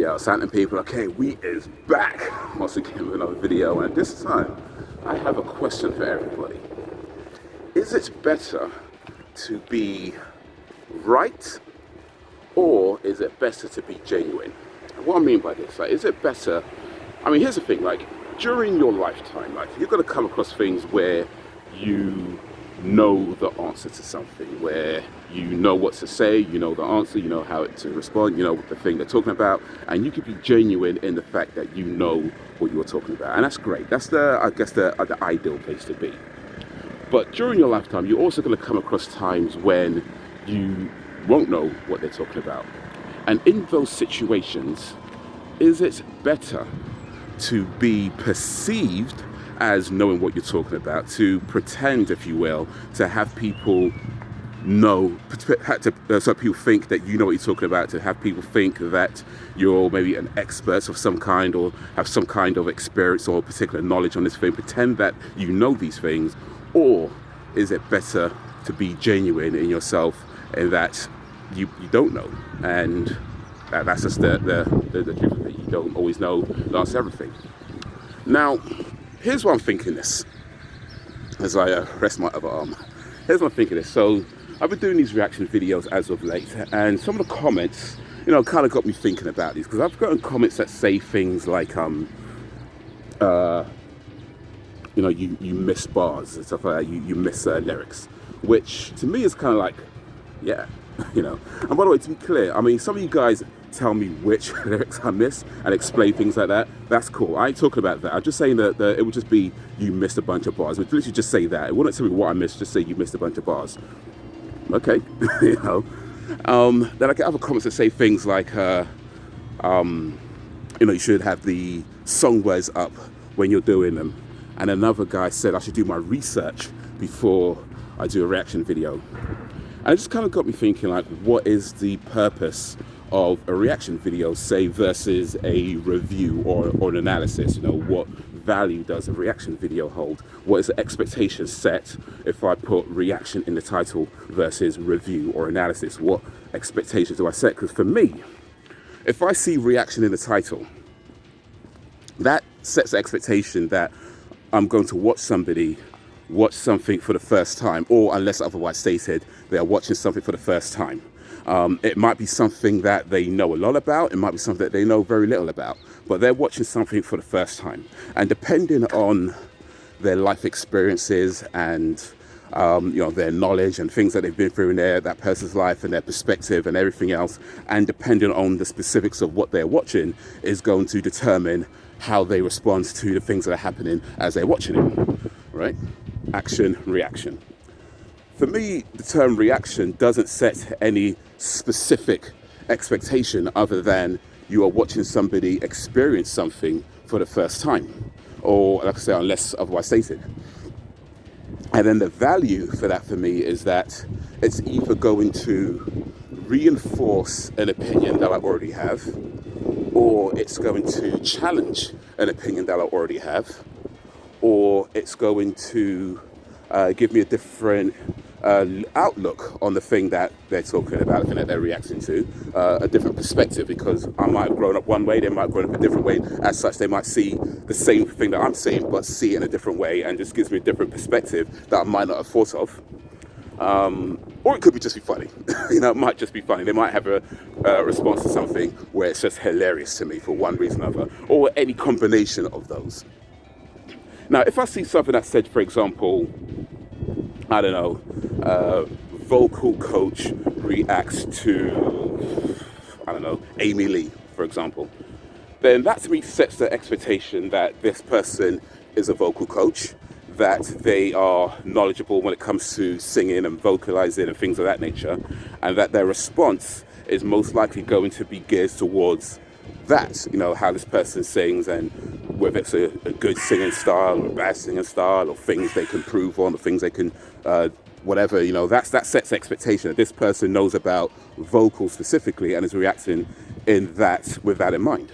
Yo, Santan people, okay, we is back once again with another video, and this time I have a question for everybody. Is it better to be right, or is it better to be genuine? And what I mean by this, like, is it better, I mean, here's the thing, like, during your lifetime, like, you're gonna come across things where you know the answer to something, where you know what to say, you know the answer, you know how to respond, you know the thing they're talking about, and you can be genuine in the fact that you know what you're talking about, and that's great. That's I guess the ideal place to be. But during your lifetime, you're also going to come across times when you won't know what they're talking about, and in those situations, is it better to be perceived as knowing what you're talking about, to pretend, if you will, to have people know, so people think that you know what you're talking about, to have people think that you're maybe an expert of some kind or have some kind of experience or particular knowledge on this thing, pretend that you know these things? Or is it better to be genuine in yourself and that you don't know, and that's just the truth of it. You don't always know the answer to everything. Now, here's what I'm thinking this, as I rest my other arm. Here's what I'm thinking this. So I've been doing these reaction videos as of late, and some of the comments, you know, kind of got me thinking about these, because I've gotten comments that say things like, you know, you miss bars and stuff like that, you miss lyrics, which to me is kind of like, yeah, you know. And by the way, to be clear, I mean, some of you guys tell me which lyrics I miss and explain things like that. That's cool. I ain't talking about that. I'm just saying that it would just be you missed a bunch of bars. It would literally just say that. It wouldn't tell me what I missed, just say you missed a bunch of bars. Okay, you know. Then I get other comments that say things like, you know, you should have the song words up when you're doing them. And another guy said I should do my research before I do a reaction video. And it just kind of got me thinking, like, what is the purpose of a reaction video, say, versus a review or an analysis? You know, what value does a reaction video hold? What is the expectation set if I put reaction in the title versus review or analysis? What expectations do I set? Because for me, if I see reaction in the title, that sets the expectation that I'm going to watch something for the first time, or unless otherwise stated, they are watching something for the first time. It might be something that they know a lot about, it might be something that they know very little about, but they're watching something for the first time. And depending on their life experiences and you know, their knowledge and things that they've been through in that person's life and their perspective and everything else, and depending on the specifics of what they're watching, is going to determine how they respond to the things that are happening as they're watching it, right? Action, reaction. For me, the term reaction doesn't set any specific expectation other than you are watching somebody experience something for the first time, or like I say, unless otherwise stated. And then the value for that for me is that it's either going to reinforce an opinion that I already have, or it's going to challenge an opinion that I already have, or it's going to give me a different outlook on the thing that they're talking about, the thing that they're reacting to, a different perspective, because I might have grown up one way, they might have grown up a different way. As such, they might see the same thing that I'm seeing, but see it in a different way, and just gives me a different perspective that I might not have thought of. Or it could be just be funny. You know, it might just be funny. They might have a response to something where it's just hilarious to me for one reason or another, or any combination of those. Now, if I see something that said, for example, I don't know, vocal coach reacts to, I don't know, Amy Lee, for example, then that to me sets the expectation that this person is a vocal coach, that they are knowledgeable when it comes to singing and vocalizing and things of that nature, and that their response is most likely going to be geared towards that, you know, how this person sings, and whether it's a good singing style or a bad singing style, or things they can improve on, or things they can, whatever, you know, that sets expectation that this person knows about vocals specifically and is reacting with that in mind.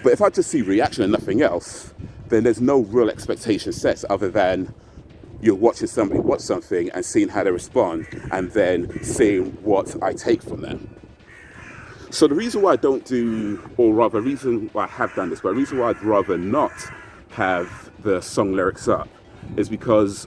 But if I just see reaction and nothing else, then there's no real expectation set other than you're watching somebody watch something and seeing how they respond, and then seeing what I take from them. So the reason why I don't do, or rather, the reason why I have done this, but the reason why I'd rather not have the song lyrics up is because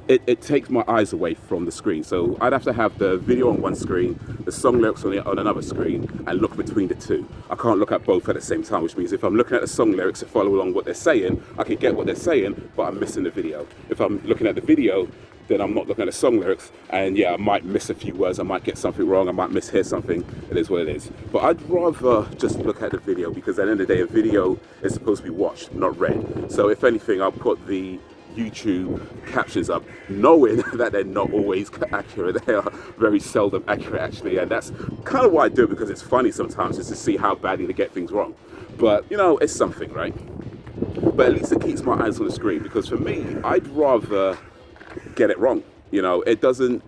it takes my eyes away from the screen. So I'd have to have the video on one screen, the song lyrics on another screen, and look between the two. I can't look at both at the same time, which means if I'm looking at the song lyrics to follow along what they're saying, I can get what they're saying, but I'm missing the video. If I'm looking at the video, then I'm not looking at the song lyrics, and yeah, I might miss a few words, I might get something wrong, I might mishear something. It is what it is. But I'd rather just look at the video, because at the end of the day, a video is supposed to be watched, not read. So if anything, I'll put the YouTube captions up, knowing that they're not always accurate. They are very seldom accurate, actually, and that's kind of why I do it, because it's funny sometimes just to see how badly they get things wrong. But you know, it's something, right? But at least it keeps my eyes on the screen, because for me, I'd rather get it wrong. You know, it doesn't,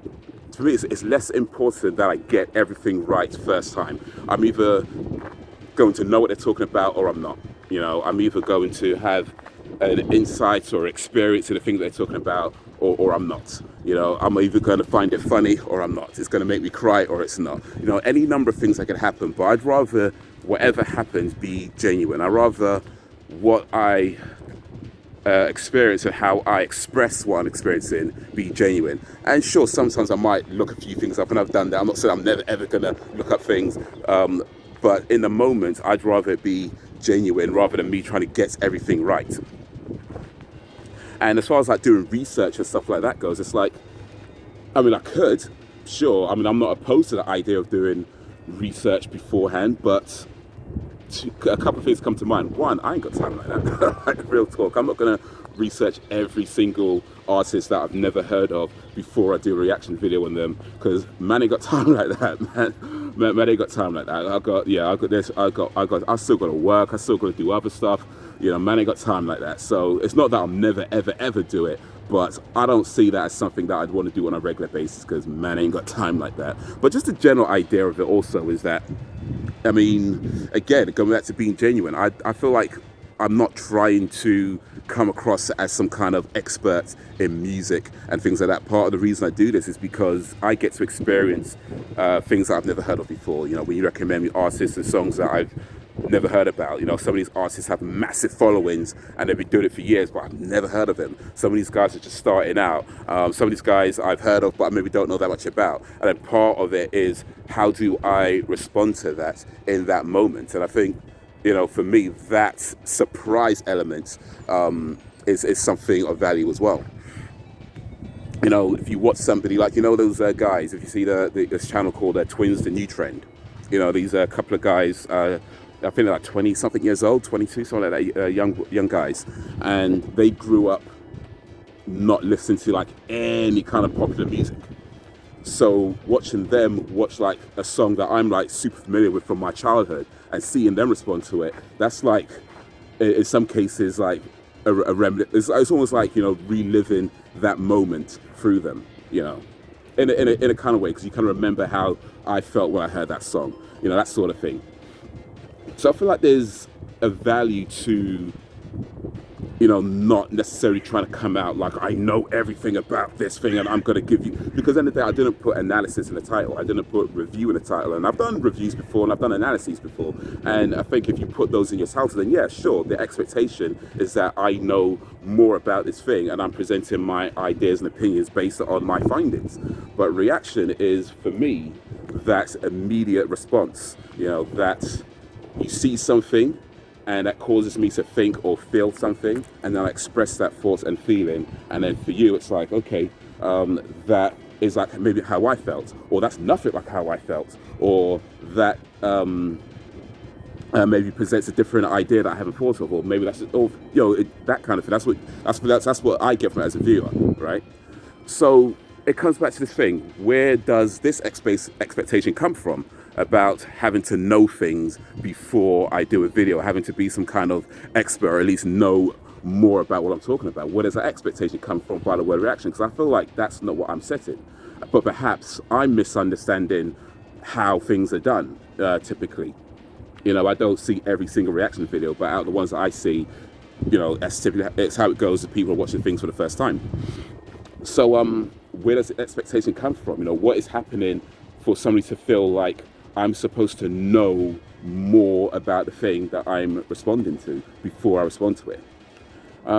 for me, it's less important that I get everything right first time. I'm either going to know what they're talking about or I'm not. You know, I'm either going to have an insight or experience in the thing that they're talking about, or I'm not. You know, I'm either going to find it funny or I'm not. It's going to make me cry or it's not. You know, any number of things that could happen, but I'd rather whatever happens be genuine. I'd rather what I experience and how I express what I'm experiencing be genuine. And sure, sometimes I might look a few things up, and I've done that. I'm not saying I'm never ever going to look up things, but in the moment, I'd rather it be genuine rather than me trying to get everything right. And as far as like doing research and stuff like that goes, it's like, I mean, I could, sure. I mean, I'm not opposed to the idea of doing research beforehand, but a couple of things come to mind. One, I ain't got time like that. Like, real talk. I'm not going to research every single artist that I've never heard of before I do a reaction video on them, because man ain't got time like that, man ain't got time like that. I still got to work, I still got to do other stuff, you know, man ain't got time like that. So it's not that I'll never ever do it, but I don't see that as something that I'd want to do on a regular basis, because man ain't got time like that. But just the general idea of it also is that, I mean, again, going back to being genuine, I feel like I'm not trying to come across as some kind of expert in music and things like that. Part of the reason I do this is because I get to experience things that I've never heard of before. You know, when you recommend me artists and songs that I've never heard about. You know, some of these artists have massive followings and they've been doing it for years, but I've never heard of them. Some of these guys are just starting out. Some of these guys I've heard of, but I maybe don't know that much about. And then part of it is, how do I respond to that in that moment? And I think, you know, for me, that surprise element is something of value as well. You know, if you watch somebody like, you know, those guys, if you see this channel called Twins, the New Trend, you know, these couple of guys, I think they're like 20 something years old, 22, something like that, young guys. And they grew up not listening to like any kind of popular music. So watching them watch like a song that I'm like super familiar with from my childhood and seeing them respond to it, that's like, in some cases, like a remnant. It's almost like, you know, reliving that moment through them, you know, in a kind of way, because you kind of remember how I felt when I heard that song, you know, that sort of thing. So I feel like there's a value to, you know, not necessarily trying to come out like I know everything about this thing and I'm going to give you, because at the end of the day, I didn't put analysis in the title, I didn't put review in the title, and I've done reviews before and I've done analyses before, and I think if you put those in your title, then yeah, sure, the expectation is that I know more about this thing and I'm presenting my ideas and opinions based on my findings. But reaction is, for me, that immediate response, you know, that you see something and that causes me to think or feel something, and then I express that thought and feeling, and then for you it's like, okay, that is like maybe how I felt, or that's nothing like how I felt, or that maybe presents a different idea that I haven't thought of, or maybe that's just, or you know, that kind of thing. That's what I get from it as a viewer, right? So it comes back to this thing: where does this expectation come from about having to know things before I do a video, having to be some kind of expert, or at least know more about what I'm talking about? Where does that expectation come from by the word reaction? Because I feel like that's not what I'm setting, but perhaps I'm misunderstanding how things are done typically. You know, I don't see every single reaction video, but out of the ones that I see, you know, it's how it goes if people are watching things for the first time. So where does the expectation come from? You know, what is happening for somebody to feel like, I'm supposed to know more about the thing that I'm responding to before I respond to it. I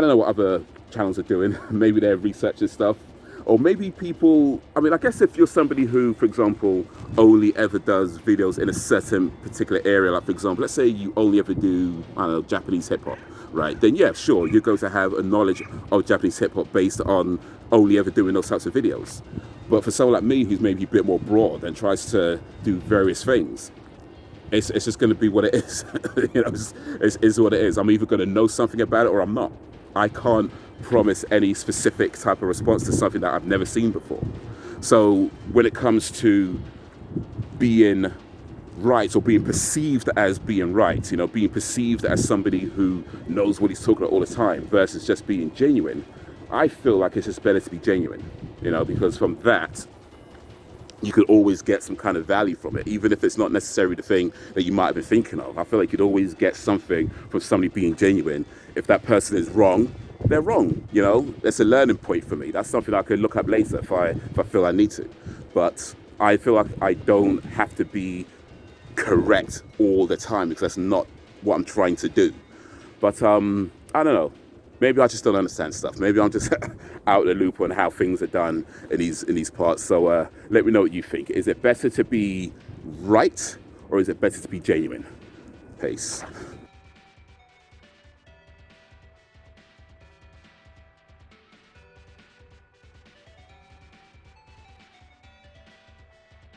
don't know what other channels are doing. Maybe they're researching stuff. Or maybe people, I mean, I guess if you're somebody who, for example, only ever does videos in a certain particular area, like for example, let's say you only ever do, I don't know, Japanese hip hop, right? Then yeah, sure, you're going to have a knowledge of Japanese hip hop based on only ever doing those types of videos. But for someone like me, who's maybe a bit more broad and tries to do various things, it's just going to be what it is. You know, it's what it is. I'm either going to know something about it or I'm not. I can't promise any specific type of response to something that I've never seen before. So when it comes to being right or being perceived as being right, you know, being perceived as somebody who knows what he's talking about all the time versus just being genuine, I feel like it's just better to be genuine, you know, because from that, you could always get some kind of value from it, even if it's not necessarily the thing that you might have been thinking of. I feel like you'd always get something from somebody being genuine. If that person is wrong, they're wrong, you know? It's a learning point for me. That's something I could look up later if I feel I need to. But I feel like I don't have to be correct all the time because that's not what I'm trying to do. But I don't know. Maybe I just don't understand stuff. Maybe I'm just out of the loop on how things are done in these parts. So let me know what you think. Is it better to be right or is it better to be genuine? Peace.